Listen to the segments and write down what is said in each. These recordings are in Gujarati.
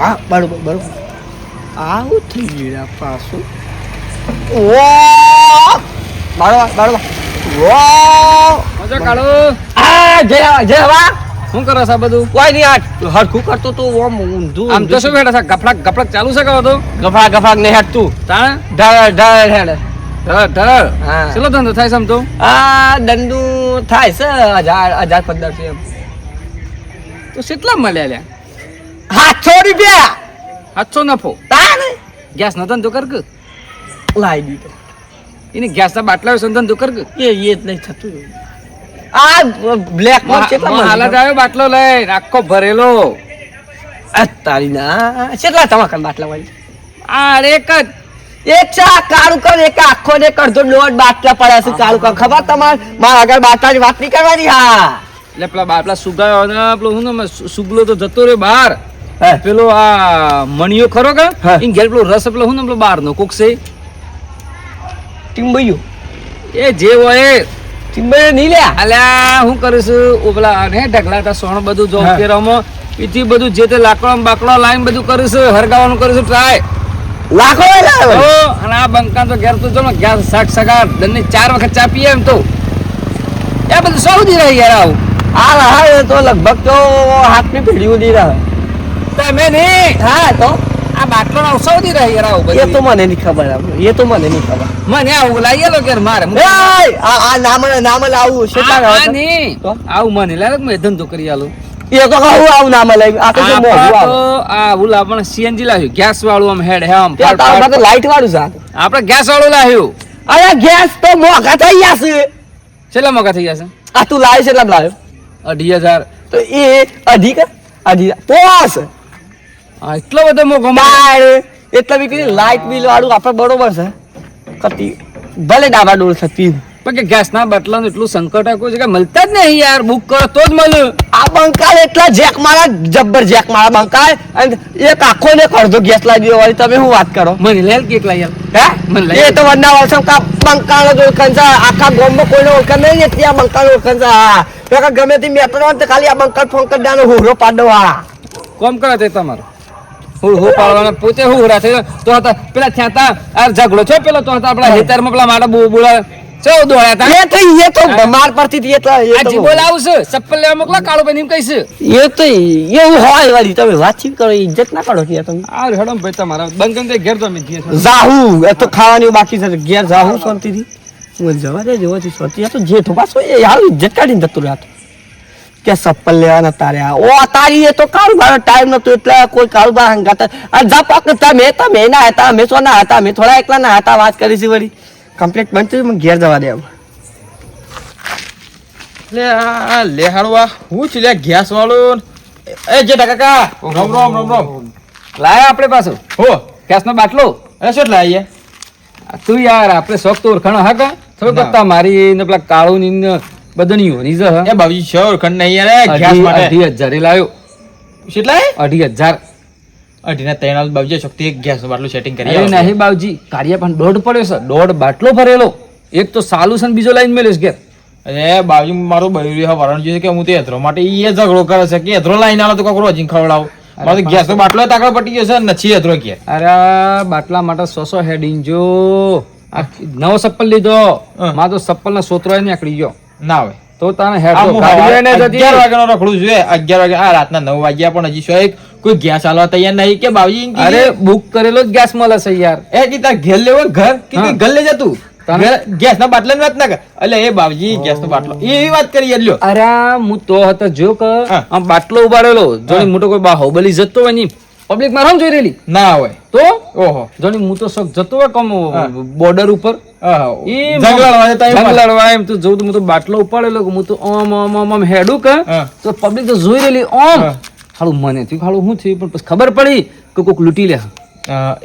હા બરોબર આવું થઈ ગયું પાછું ઓ બરોબર ઓ મજા કાઢો. આ જય હવા શું કરો છો આ બધું? કોઈ નહીં આ હરખું કરતો તો ઓમ ઊંધું આમ તો શું બેઠા છે? ગફડક ચાલુ છે કે તો ગફાક ને હેઠતું તાણે ઢળ હેડ ધર હા. ચલો ધંધો થાય છે આમ તો. આ દંડુ થાય છે 1000-1500 એમ તો કેટલા મળ્યા લ્યા? 700 રૂપિયા 700 નફો. તાને ગેસ નો ધંધો કર કે લાવી દીધો એને ગેસ ના બાટલા વિશે ધંધો કર કે એ જ નહીં થતું આ બ્લેક માં કેટલા હાલત આવ્યો બાટલો લઈ આખો ભરેલો. તારી ના કેટલા તમાકર બાટલા વાળી આ એક જ એક ચા કાળું કર એક આખો ને કરતો દોઢ બાટલા પડ્યા છે કાળું કર ખબર તમાર મારા આગળ બાટલાની વાત નહીં કરવાની હા એટલે પેલા બાટલા સુગાયો ને પેલો હું ને સુગલો તો જતો રહ્યો બહાર. પેલો આ મણિયો ખરો કે હા. ઈ ઘેર પેલો રસ પેલો હું ને પેલો બહાર નો કોક છે ટીમ્બયું એ જે હોય એ. ટીમ્બયું નહીં લ્યા અલ્યા હું કરીશું ઓપલા ને ઢગલાતા સોણ બધું જો હા. કેરામાં ઈથી બધું જે તે લાકડા બાકડા લાઈન બધું કરીશું હરગાવાનું કરીશું ટ્રાય. લાખો લાવે અને આ બંકા તો ઘેર તો જો ને ઘેર શાક સગાર દનની 4 વખત ચા પીએ એમ તો એ બધું સૌદી રહી યાર આવું. હા તો લગભગ તો હાથની પેઢીઓ નહીં રહે તમે નહીં હા તો આ બાટલો સૌદી રહી યાર આવું એ તો બધું. મને નહીં ખબર એ તો મને નહીં ખબર મને આવું લાવી લો કે મારે આ નામ લાવું આ નહીં આવું મને લાગે મેં ધંધો કરી આલું. એ તો કહું આવું નામ લાવી આ તો શું મોંઘું આવે આવું લાવણ સીએનજી લાવ્યું ગેસ વાળું આમ હેડ હે આમ ત્યાં તારા પાસે લાઈટ વાળું છે આપણે ગેસ વાળું લાવ્યું. અરે ગેસ તો મોંઘા થઈ ગયા છે કેટલા મોંઘા થઈ જશે? આ તું લાવે છે એટલા લાવ્યો 2,000. તો એ અઢી પોસ એટલો બધો મોંઘો મળે? તારે એટલે બી કીધું લાઈટ બિલ વાળું આપણે બરોબર છે કતી ભલે ડાબા ડોળ થતી પણ કે ગેસ ના બાટલાનું એટલું સંકટ આ કોઈ જગ્યાએ મળતા જ નહીં યાર. બુક કરો તો જ મળે. આ બંકાળ એટલા જેક મારા જબ્બર જેક મારા બંકાળ અને એક આખો ને અડધો ગેસ લાવી દીધો વળી તમે શું વાત કરો મને લે કેક લઈ આલ. હે મને લઈ એ તો વરના વર્ષો કા બંકાળ જ ઓળખાણ છે આખા ગામમાં કોઈને ઓળખાણ નહીં એટલી આ બંકાળ ઓળખાણ છે હા તો કે ગમે તે મેટર હોય તો ખાલી આ બંકાળ ફોન કરી દેવાનો હોરો પાડો હા કોમ કરે તે તમારો હું પાડવાના પોતે હું હોરા થઈ તો હતા પેલા થયા તા આ ઝઘડો છો પેલો તો હતા આપણા હેતરમાં પેલા મારા બોલા ચો દોડ્યા તા એ તો માર પડતી હતી એટલે આ જી બોલાવું છે ચપ્પલ લેવા મોકલા કાળો ભાઈ એમ કહીશ. એ તો એવું હોય વાળી તમે વાતચીત કરો ઇજ્જત ના કરો કે તમે આ હેડમ ભાઈ તમારા બંગન તે ઘેર તો અમે જઈએ છીએ. જાહુ એ તો ખાવાની બાકી છે ઘેર જાહુ શાંતિથી હું જવા દે જોવાથી શાંતિ આ તો જેઠો પાછો એ યાર ઇજ્જત કાઢીને જતું રહ્યા કે ચપ્પલ લેવાના તારે ઓ તારી એ તો કાળું મારો ટાઈમ નતો એટલે કોઈ કાળું બા હંગાતા આ જા પાક તમે ના હતા અમે સોના હતા અમે થોડા એકલા ના હતા વાત કરી છે વળી કમ્પ્લીટ બનતું મને ઘેર જવા દે લે આ લેહાડવા હું છે લે ગેસ વાળો એ જે કાકા રામ લાયા આપણે પાછો હો ગેસ નો બાટલો. એ શું લાવીએ તું યાર આપણે શોખ તો ઓળખાણો હા કા થોડું ના. કરતા મારી ને પેલા કાળું ની બદનીઓ ની જ એ બાબુજી શ્યોર ખંડ નહીં યાર ગેસ માટે 2,500 લાવ્યો. કેટલા 2,500. અઢીના ત્રણ બાબુજી શક્તિ એક ગેસ બાટલું સેટિંગ કરી અરે નહીં બાવજી કાર્ય પણ દોઢ પડ્યો છે દોઢ બાટલો ભરેલો એક તો સાલું છે ને બીજો લાઈન મેલ્યો છે ઘેર. અરે બાબુજી મારો બૈરી વરણ જોઈએ કે હું તે હેતરો માટે ઈ ઝઘડો કરે છે કે હેતરો લાઈન આલો તો કોકરો હજી ખવડાવ મારો તો ગેસ નો બાટલો તાકડો પટી ગયો છે નથી હેતરો કે અરે બાટલા માટે 100 હેડિંગ જો આ નવો ચપ્પલ લીધો માં તો ચપ્પલ ના સોતરો નીકળી ગયો ના હોય તો તાને હેડ આ તો હું ગાડી લઈને જતી 11 વાગ્યાનો રખડું છું 11 વાગે આ રાતના 9 વાગ્યા પણ હજી શું કોઈ ગેસ આલવા તૈયાર નહીં કે બાબુજી અરે બુક કરેલો જ ગેસ મળે છે યાર. એ કે તાર ઘેર લેવો ઘર કે હા. ઘર લઈ જતું તાને- ગેસ ના બાટલા ની વાત ના કર એટલે એ બાબુજી ગેસ નો બાટલો એવી વાત કરી લ્યો અરે હું તો હતો જો કે હા. આમ બાટલો ઉપાડેલો જોની મોટો કોઈ બાહુબલી જતો હોય ની પબ્લિક માં રામ જોઈ રહેલી ના હોય તો ઓહો જોની હું તો શોખ જતો હોય કમ બોર્ડર ઉપર ઈ જંગલાળવા જતા એવું જંગલ લડવા એમ તો જોઉં તો હું તો બાટલો ઉપાડેલો હું તો ઓમ હેડું કે હા. તો પબ્લિક તો જોઈ રહેલી ઓમ હા. હાલું મને થયું હાલું શું થયું પણ પછી ખબર પડી કે કોક લૂંટી લે.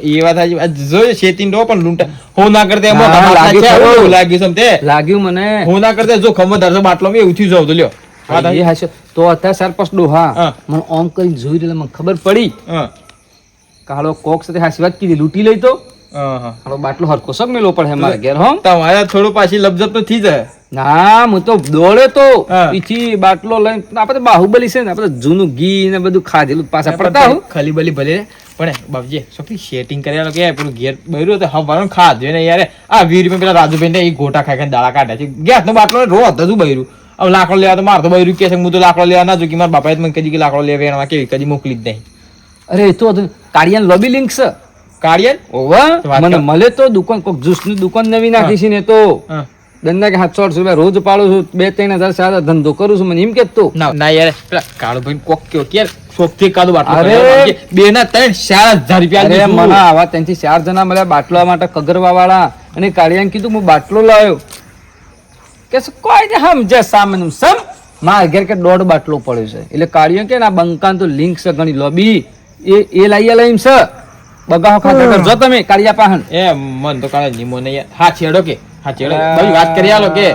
એ વાત સાચી જોઈ શેતીન ડો પણ લૂંટા હું ના કરતે એમાં હા, ધમાલ લાગ્યું થાય, ખરું. એવું લાગ્યું સમતે લાગ્યું મને હું ના કરતે જો ખમો ધરતો બાટલો મેં એવું થયું જાવ તો લ્યો વાત એ સાચી. હાચો. તો અત્યારે 4-5 ડોહા હા. મને ઓમ કરીને જોઈ રહેલા મને ખબર પડી હા કે હાલો કોક સાથે હાસી વાત કીધી લૂંટી લઈ તો હા હાલો બાટલો હરકો સબ મેલો પડે મારે ઘેર હો તમારે થોડું પાછી લપઝપ તો થઈ જાય ના હું તો દોડ્યો તો હા. ઈથી બાટલો લઈને આપણે બાહુબલી છે ને આપણે જૂનું ઘી ને બધું ખાધેલું પાછા પડતા હું ખલી બલી ભલે પણ બાપજી સોફી સેટિંગ કર્યા કે પેલું ઘેર બૈરું તો હવાનું ખાધું ને યાર આ 20 રૂપિયા પેલા રાજુભાઈ ને એ ગોટા ખાઈ ખાઈને દાડા કાઢ્યા છે ગેસ નો બાટલો રો હતું બૈરું હવે લાકડો લેવા તો મારે તો બૈરું કે છે હું તો લાકડો લેવા ના જો કે મારા બાપાએ તો મને કદી કે લાકડો લેવા એના કેવી કદી મોકલી જ નહીં અરે એ તો કાળિયાન લોબી લિંક છે કાઢીએ ઓવા વાત મને કર. મળે તો દુકાન કોક જ્યુસ ની દુકાન નવી નાખી છે ને તો હા ધંધા કે 700 રૂપિયા રોજ પાડું છું 2-3 હજાર ધંધો કરું છું મને એમ કેતો ના ના યાર પેલા કાળુભાઈ કોક કયો કે સોફથી કાદો બાટલો અરે. કર્યો. બે ના 3-4 હજાર રૂપિયા અરે લીધું. મને આવા ત્યાંથી 4 જણા મળ્યા બાટલા માટે કગરવા વાળા અને કાળિયાને કીધું હું બાટલો લાવ્યો કે શું કોઈ ને સમજે સામે સમ મારા ઘેર કે 1.5 બાટલો પડ્યો છે એટલે કાળિયો કે ના બંકાન તો લિંક છે ઘણી લોબી એ લઈ એમ છે બગાહો ખાતા કરજો તમે કાળિયા પાહન એ મન તો કાલે નિમો નહીં હા છેડો કે હા છેડો બધી વાત કરી આલો કે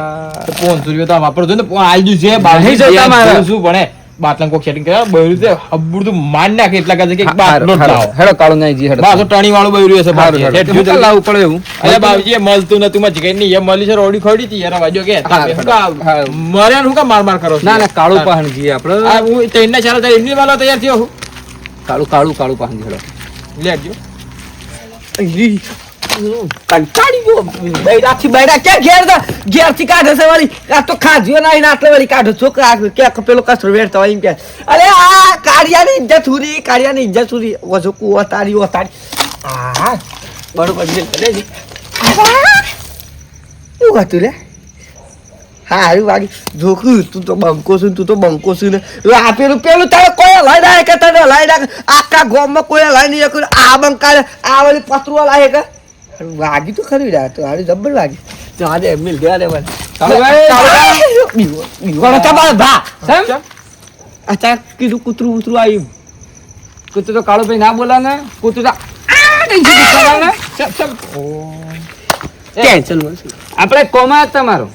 તો 500 રૂપિયા તો વાપરજો ને આલજુ છે નહીં જતા મારે. શું ભણે બાટલા કોક સેટિંગ કર્યા બૈરું તે હબ્બુર તો માર નાખે એટલા કાજે કે બાટલો જ લાવો હેડો કાળો નહીં જી હેડો બા તો ટણી વાળું બૈરું હશે બાપજી. હેડો, હેઠ હેડો. લાવવું પડે એવું અરે બાબજી એ મળતું નતું માં જગ્યાએ નહીં એ મળી છે રોડી ખોડી હતી યાર વાજો કે હા, તમે શું કા હા. મર્યાને શું કા માર માર કરો છો? ના ના કાળું પાહન જી આપણે આ હું ત્રણના ચાર હજાર એમની વાળો તૈયાર થયો હું કાળું પાહન જી હેડો લેજો કંટાળી ગયો બૈરાથી બૈરા ક્યાં ઘેરથી કાઢે છે વળી આ તો ખાધ્યો નહીં આટલે વળી કાઢો છો ક્યાંક પેલો કચરો વેરતા હોય એમ કે અરે આ કાળિયાની ઇજ્જત સુરી ઓછો કુવો તારી હા બરોબર છે કરે છે એવું હતું લે હા હારું વાગી જોકું તું તો બંકો છું ને આ પેલું તારે કોઈ લઈ નાખે કે તને લઈ નાખે આખા ગામમાં કોઈ લઈ નહીં શકે આ બંકા આ વળી પતરું લાગે કે વાગી તો ખરી રહ્યા તો હારી જબ્બર વાગી તો આજે મિલ ગયા રે સમ અચ્છા કીધું કૂતરું ઉતરું આવ્યું કૂતરું તો કાળો ભાઈ ના બોલા ને કૂતરું તો આ નહીં જીતી કરવા ને. ટેન્શન આપણે કોમા તમારો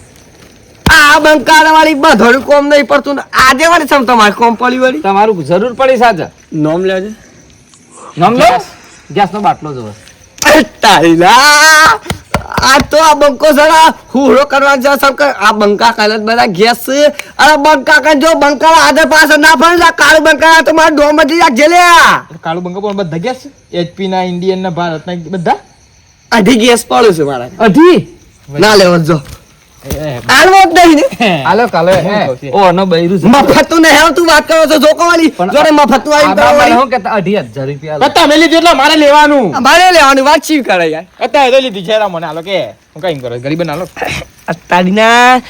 આ બંકાર વાળી બધું કોમ નહીં પડતું ને આજે વાળી સમ તમારે કોમ પડી વાળી તમારું જરૂર પડી સાજા નોમ લેજે નામ લો ગેસ નો બાટલો જોવે તારીલા આ તો આ બંકો સરા હુરો કરવા જા સબ આ બંકા કાલત બધા ગેસ છે અરે બંકા કા જો બંકા આદર પાસે ના ફરે કાળ બંકા તો માર ડોમજી આ જેલ્યા કાળુ બંગા પણ બધા ગેસ એચપી ના ઇન્ડિયન ના ભારત ના બધા અઢી ગેસ પડ્યો છે મારા અઢી ના લેવો જો આલવો જ નહીં ને હાલો કાલે ઓ નો બૈરું છે મફતું ને હેવ તું વાત કરો છો જોકો વાળી જોડે મફતું આવી આ વાળી હું કે 2,000 રૂપિયા લો. તમે લીધું એટલે મારે લેવાનું મારે લેવાની વાત ચીવ કરે યાર અત્યારે તો લીધી છે મને હાલો કે હું કઈ કરો ગરીબ ના લો અતારીના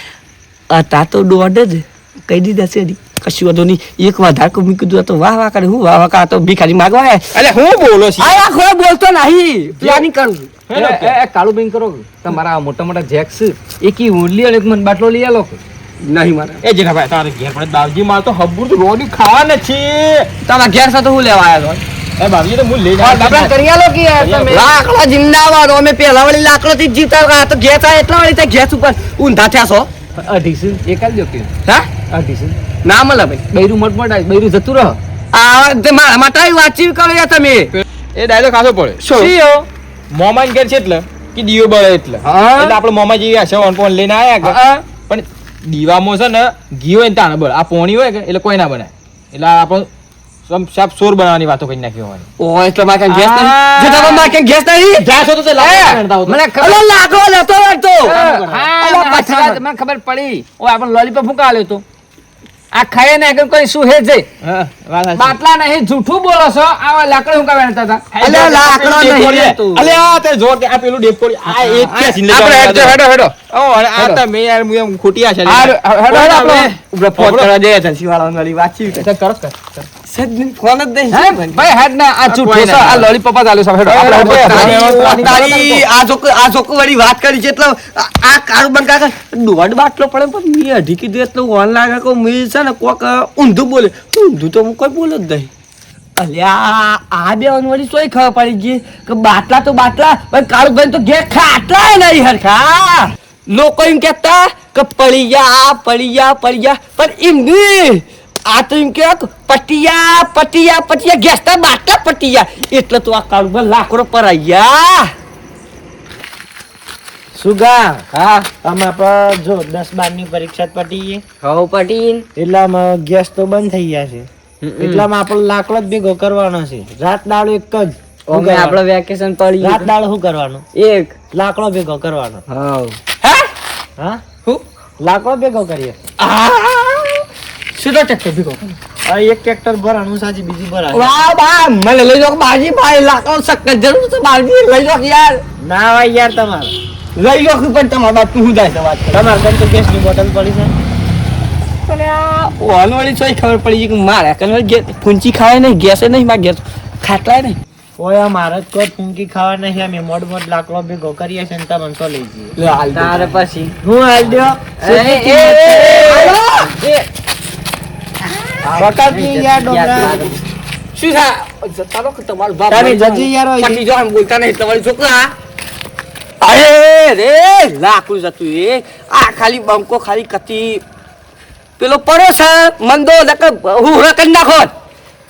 અતા તો દોઢ જ કહી દીધા છે હજી. કશું વાંધો નહીં એક વધારે કો મૂકી દઉં તો વાહ વાહ કરે હું વાહ વાહ કરે તો ભિખારી માગવા આયા. અરે હું બોલો છું આ ખોય બોલતો નહીં પ્લાનિંગ કરું છું. એ કાળું બેન કરો તમારા આ મોટા મોટા જેક્સ એકી ઓનલી અને એક મન બાટલો લઈ આલો નહીં મારે એ જેઠાભાઈ તારે ઘેર પડે બાવજી માર તો હબ્બુર તો રોડી ખાવા નથી તમારા ઘેર સાથે હું લેવા આવ્યા છો એ બાવજી તો હું લઈ બાપડા કરી આલો કે યાર તમે લાકડા જિંદાબાદ અમે પેલા વળી લાકડો થી જીતા આ તો ગેસ આ એટલા વળી તે ગેસ ઉપર ઊંધા થયા છો 250 એક જ કે હા 250 ના મળે ભાઈ બૈરું મોટ બૈરું જતું રહો આ તે મારા માટે વાતચીત કરો યાર તમે એ ડાયલોગ ખાસો પડે શું? સીઓ મોમાન ઘેર છે એટલે કે દીવો બળે એટલે હા. એટલે આપણે મોમા જેવી આશા ઓન લઈને આયા કે હા. પણ દીવામાં છે ને ઘી હોય ને તાણે બળ આ પોણી હોય કે એટલે કોઈ ના બનાય એટલે આપણે સાપ સોર બનાવવાની વાતો કરી નાખી હોવાની ઓ એટલે મારે કાંઈ ગેસ નહીં આ. જે તમે મારે કાંઈ ગેસ નહીં જ્યાં છો તો તે લાકડા કાઢતા હો તો. મને અલો લાકડો લેતો રહેતો મને ખબર પડી ઓ આપણને લોલીપોપ ફૂંકા આલ્યો તો આ ખાય ને આગળ કોઈ શું હે છે હા, વાત સાચી. બાટલા નહીં જૂઠું બોલો છો આ લાકડું ફૂંકા વેણતા હતા અલે લાકડો પેલું નહીં ડેપોડી. લેતું. અલે આ તે જો કે આ પેલું ડેપોડી. આ એક કે સિંધે આપણે હેડો હેડો હેડો ઓ અને આ તમે યાર હું એમ ખોટી આશા લઈને હેડો હેડો આપણે ઉભરે ફોન કરવા જઈએ છે શિવાળાને વાળી વાતચીત કરે. કરો કર. સજ્જન ફોન જ નહીં હે ભાઈ હેડ ના આ જૂઠું કોઈ છે ના. આ લોલીપોપ જ આલ્યો છે હેડો આપણે તારી આ જોકો વાળી વાત કરી છે એટલે આ કાળું બંધ કાકા દોઢ બાટલો પડે પણ મેં અઢી કીધું એટલે ઓન લાગે કો મેં છે ને કોક ઊંધું બોલે ઊંધું તો હું કોઈ બોલો જ નહીં અલ્યા આ બે વાળી સોય ખબર પડી ગઈ કે બાટલા તો બાટલા પણ કાળું ભાઈ તો ઘેર ખાટલા નહીં હરખા લોકો એમ કહેતા કે પડી ગયા પણ એમ નહીં આ તો એમ કે પટિયા ગેસ ના બાટલા પટિયા એટલે તો આ કાળું લાકડો પર આવ્યા સુગા હા આમ આપણે જો 10-12 ની પરીક્ષા પટી ગઈ હવ પટીન એટલામાં ગેસ તો બંધ થઈ ગયા છે એટલામાં આપણે લાકડો જ ભેગો કરવાનો છે રાત દાડો એક જ શું અમે આપણે કરવાનું? વેકેશન પડી રાત દાડો શું કરવાનું એક લાકડો ભેગો કરવાનો હવ હા હું લાકડો ભેગો કરીએ શું તો ટ્રેક્ટર ભેગો આ એક ટ્રેક્ટર ભરાનું સાચી બીજી ભરાનું વાહ બા મને લઈ જાઓ બાજી ભાઈ લાખો સક્કર જરૂર છે બાજી લઈ જાઓ યાર ના હોય યાર તમારે લઈ જાઓ પણ તમારા બાપ તું જાય છે વાત તમારે ઘરે તો ગેસની બોટલ પડી છે પણ આ ઓનવાળી ચોઈ ખબર પડી છે કે મારે કનવર ગેસ ફૂંચી ખાવાય નહીં ગેસે નહીં મારે ગેસ ખાટલાય નહીં ઓય મારે જ કોઈ ફૂંકી ખાવા નહીં અમે મોડ લાકડો ભેગો કરીએ છે ને તમને તો લઈ જઈએ લે હાલ તારે પછી હું હાલ દ્યો વખતની યાર ડોંગરા. શું થાય જતા રહો કે તમારો બાપ તારે મરી જાય. જતી યાર હોય પતી જાઓ એમ બોલતા નહીં તમારી છોકરા અરે રે લાકડું જતું રે આ ખાલી બંકો ખાલી કતી પેલો પડો છે મંદો હું કરી નાખો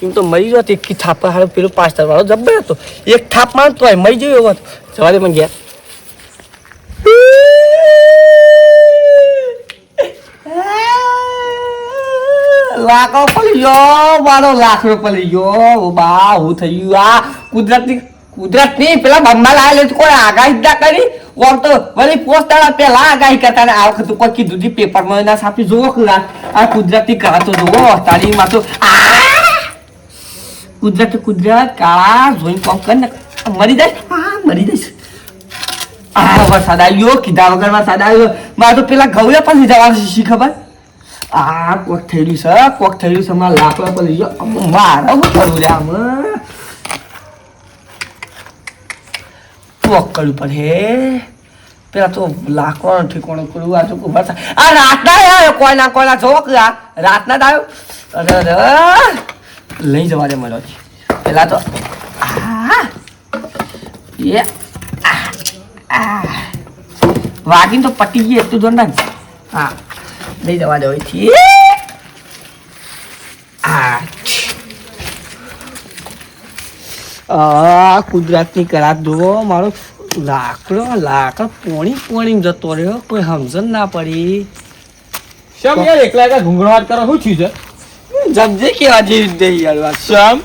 એમ તો મરી ગયો એક થાપ હારો પેલો 5 વાળો જબ્બર હતો એક થાપ માં તો મરી ગયો એવો હતો. જવા દે મને ગયા લાખો પડી ગયો મારો લાખો પડી ગયો બા હું થઈ ગયું આ કુદરતની પેલા બંબા લાયેલો કોઈ આગાહી જ ના કરી ઓમ તો વળી પોસ્ટાળા પેલા આગાહી કરતા ને આ વખત કોઈ કીધું હતું પેપરમાં ના સાપી જોવો કે આ કુદરતી કરાતો જોવો તારી માં તો કુદરત કાળા જોઈને કોમ કર ને મરી જાય મરી જઈશ વરસાદ આવ્યો કીધા વગર વરસાદ આવ્યો મારે તો પેલા ઘઉં પણ જવાનું શી ખબર કોક થયેલું છે મારા લાકડા પર લઈ ગયો મારા હું કરવું રે આમાં કોક કરવું પડે પેલા તો લાકડો ઠેકોણો કરવું આ તો વરસાદ આ રાતના આવ્યો કોઈના જોવો કે આ રાતના જ આવ્યો અરે લઈ જવા દે મને પેલા તો વાગીને તો પટી ગઈ એટલું જોર ના હા લઈ જવા દે અહીંથી કુદરતની કરાત જુઓ મારો લાકડો પોણી જતો રહ્યો કોઈ સમજણ ના પડી શમ યાર એકલા એકલા ઘૂંઘરાટ કરો શું થયું છે જમજે કેવા જેવી દે યાર વાત શમ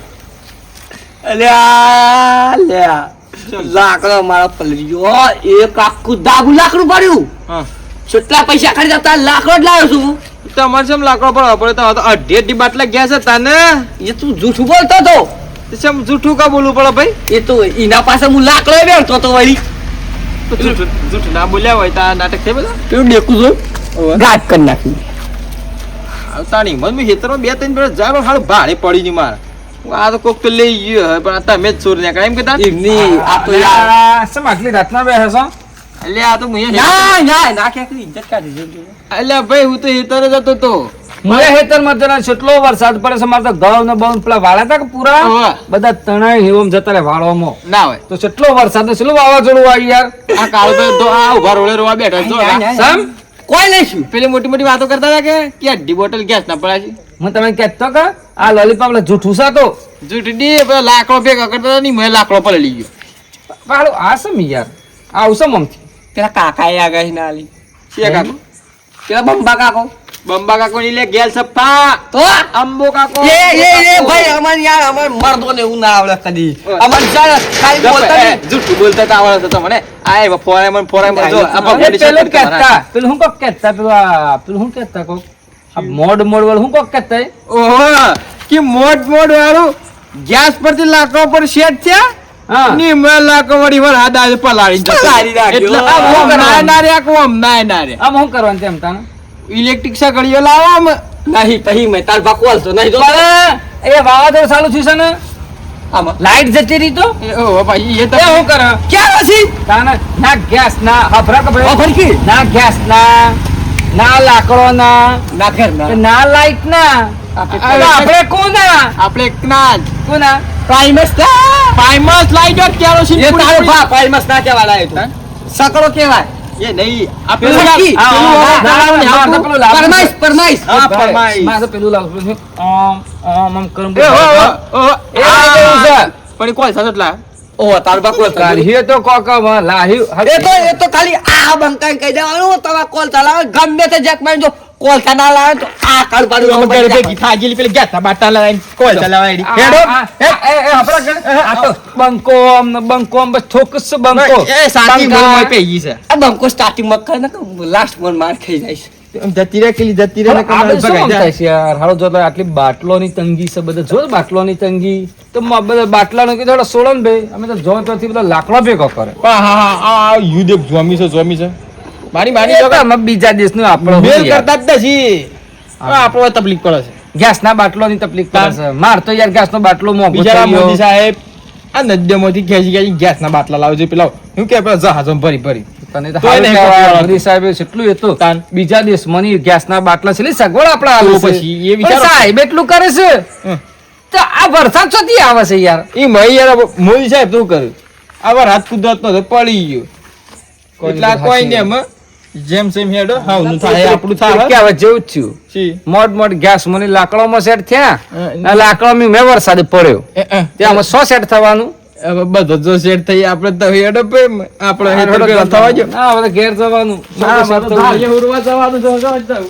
લાકડો મારો પલરી ગયો એક આખું દાગુ લાકડું પડ્યું હા કેટલા પૈસા ખર્ચા તાર લાકડો જ લાવ્યો છું તમારે શમ લાકડો પર પડે તો અઢી અઢી બાટલા ગયા છે તને એ તું જૂઠું બોલતો હતો શમ જૂઠું કા બોલવું પડે ભાઈ એ તો એના પાસે હું લાકડો બેઠતો તો વળી જૂઠું ના બોલ્યા હોય તો આ નાટક થઈ બધા પેલું ડેકું જોયું ગાઢ કરી નાખ્યું તાણી મન મેં ખેતરમાં 2-3 વર્ષ જાય પણ હાલ ભાડે પડી ની મારે આ તો કોક તો લઈ ગયો હવે પણ તમે જ ચોર ને એમ કેતા એમની આ તો યાર શેમ આટલી રાતના બેસે છો એટલે આ તો હું ના ક્યાંક ઇજ્જત કાઢી દીધી. એટલે ભાઈ હું તો હેતર જતો તો મારે ખેતરમાં જરા કેટલો વરસાદ પડે છે મારે તો ઘઉં ને બહુ પેલા વાળા હતા કે પૂરા હોવે. બધા તણાઈ હેવમ જતા રહે વાળોમાં ના હોય તો કેટલો વરસાદ ને કેટલું વાવાઝોડું આવી યાર આ કાળો ભાઈ તો આ ઉભા રોડે રોવા બેઠા જો સમ કોઈ લઈશું પેલી મોટી મોટી વાતો કરતા હતા કે અઢી બોટલ ગેસ ના પડ્યા છે હું તમે કહેતો કે આ લોલીપોપ જૂઠું સાતો જૂઠી પેલા લાકડો ભેગા કરતા હતા નહીં મેં લાકડો પર લઈ ગયો વાળું આ સમ યાર આવું સમ આમથી પેલા કાકાએ આગાહી ના આલી છે કાકો પેલા બંબા કાકો બંબા કાકો ની લે ગેલ સપ્પા તો અંબો કાકો એ ભાઈ અમાર યાર અમાર મર્દોને એવું ના આવડે કદી અમાર જાણ ખાલી બોલતા નહીં. જૂઠું બોલતા તા આવડે તો મને આ ફોરામાં જો આ એ પેલું કહેતા પેલું હું કોક કહેતા પેલું હું કહેતા કોક આ મોડ વાળું હું કોક કહેતા એ? ઓહો કે મોટ વાળું ગેસ પરથી લાકડો પર સેટ થયા હા ની મેં લાકડો વળી વર હાડા પલાળી જતો. પલાળી નાખ્યો. એટલે આ આમ ઓમ ના રે આખું ઓમ ના રે આમ હું કરવાનું તેમ તાને ઇલેક્ટ્રિક સગડીઓ લાવો આમ નહીં પછી મેં તાર ભાકવાલ તો નહીં તો પણ એ વાવાઝોડું ચાલુ થયું છે ને આમાં લાઈટ જતી રહી તો એ ઓહો ભાઈ એ તો એ હું કરે ક્યાં પછી તાને ના ગેસ ના હફરા કપડે ફરકી ના ગેસ ના ના લાકડો ના ના ઘર ના ના લાઈટ ના આપણે કોના આપણે કનાજ કોના પ્રાઇમસ પાઇમસ લાઈટ કેરોસીન એ તારો બાપ પ્રાઇમસ ના કહેવાય એ તો સકડો કહેવાય એ નહીં આ પેલું પેલું નક્કી. પેલું લાવ. પરમાઈશ હા ફરમાઈ મારે તો પેલું લાવું છું આમ કરું એ હો હો એ આ કેવું છે? પણ કોઈ સાચો લા ઓ તાર બા કોલ કાઢીએ તો કોકમાં લાહ્યું એ તો ખાલી આ બંકાઈ કહી દેવાનું તમે કોલ ચલાવે ગમે તે જેક માં જો કોલ ના લાવે તો આ કાળ પાડું અમે ઘરે ભેગી થાજી પેલી ગેસના બાટલા લઈને કોલ ચલાવાય બંકો બસ ઠોકસ બંકો એ સાચી મોય પેઈ છે આ બંકો સ્ટાર્ટિંગ માં કરે ને લાસ્ટ માં માર ખાઈ જાય છે જતી રે કેલી જતી રે ને આ બધું શું આમ થાય છે યાર? હાલો જો તો આટલી બાટલોની તંગી છે બધા જો બાટલોની તંગી તો બધા બાટલાનો કીધું સોળન ભાઈ અમે તો જો ત્યાંથી બધા લાકડો ભેગો કરે આ યુદ્ધ એક જોમી છે મારી એ તો અમે બીજા દેશનું આપણો મેલ શું યાર? કરતા જ નથી આપણો તકલીફ પડે છે ગેસના બાટલોની તકલીફ પડે છે માર તો યાર ગેસનો બાટલો મોંઘો બિચારા થઈ મોદી ગયો. સાહેબ આ નદ્યમાંથી ખેંચી ગેસના બાટલા લાવે છે પેલા શું કે પેલા જહાજો ભરી તને તો તોય હારું નહીં કહેવાય, ખબર મોદી સાહેબે એટલું એ તો તાન. બીજા દેશમાંની ગેસના બાટલા છે એટલે સગવડ આપણે આવે તો છે. પછી એ પણ વિચારો. સાહેબ એટલું કરે છે હમ. તો આ વરસાદ ચોથી આવે છે યાર? એ મય યાર મોદી સાહેબ શું કર્યું આવા રાત કુદરત નો પડી ગયો એટલા કોઈ ને એમ જેમ સેમ હેડો હાવનું થાય આપણું થાય કે હવે જેવું જ થયું છી. મોડ ગેસ મને લાકડામાં સેટ થયા હા. આ લાકડામાં મેં વરસાદ પડ્યો ત્યાં 100 સેટ થવાનું હવે બધો જો સેટ થઈ આપણે તો હેડો આપણે હેડો થવા જો હા હવે ઘેર જવાનું ઉરવા જવાનું